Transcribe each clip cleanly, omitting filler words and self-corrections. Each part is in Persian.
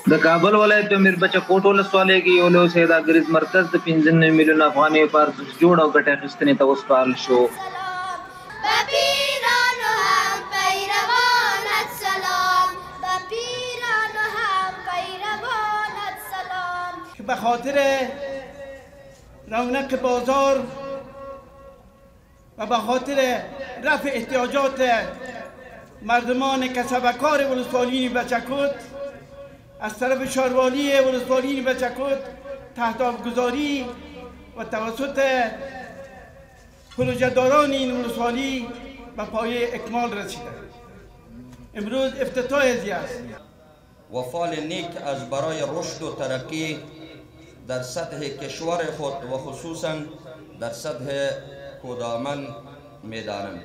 د کابل ولایت په میربچه کوټ ولسوالۍ کې یو لوی سوداګریز مرکز د 15 میلیون افغانیو په ارزښت جوړ او ګټه اخیستنې ته وسپارل شو. به خاطر رونق بازار و به خاطر رفع احتیاجات مردمان کسبکار ولسوالی بچکوت از طرف شهروالی ولسوالی بچکوت تحت آبگذاری و توسط پروژه داران این ولسوالی به پایه اکمال رسیده. امروز افتتاح ازی است. و فال نیک از برای رشد و ترقی در سطح کشور خود و خصوصا در سطح کودامن می‌دانم.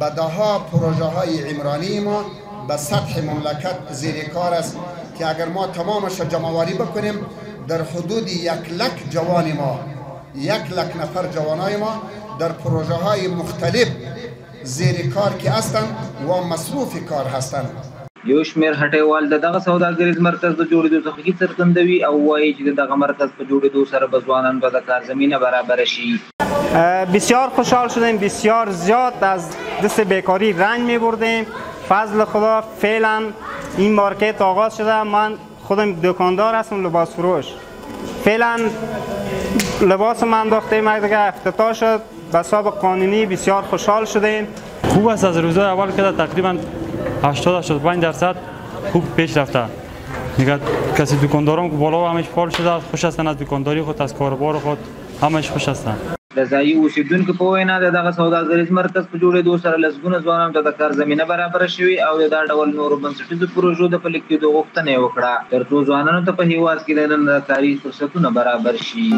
بداها پروژه های عمرانی ما به سطح مملکت زیر کار است که اگر ما تمامش جمع‌آوری بکنیم در حدود 1,00,000 جوان ما 1,00,000 نفر جوانای ما در پروژه های مختلف زیر کار که هستند و مصروف کار هستند. یو شمېر هټیوال دغه سوداګریز مرکز د جوړېدو څخه هیڅ څرګندوي او وایي چې دغه مرکز په جوړېدو سره به ځوانان به د کار زمینه برابر شي. بسیار خوشحال شدیم، بسیار زیاد از دست بیکاری رنج می‌بردیم. فضل خدا فعلا این مارکت آغاز شده. من خودم دکاندار هستم، لباس فروش. فعلا لباس من انداختیم، دیگه افتتاح شد به حساب قانونی. بسیار خوشحال شدیم. خوب است، از روزهای اول که تقریبا 80-85% خوب پیش رفته. دیگه کسی دکانداران که بالا و همش فعال شده، خوش هستن از دکانداری خود، از کاروبار خود، همش خوش هستن. د ځایي اوسیدونکو په وینا دغه سوداګریز مرکز په جوړېدو سره لسګونه ځوانانو ته د کار زمینه برابره شوې او د دا ډول نورو بنسټیزو پروژو د پلي کېدو غوښتنه یې وکړه تر څو ځوانانو ته په هېواد کې د کاري فرصتونه برابر شي.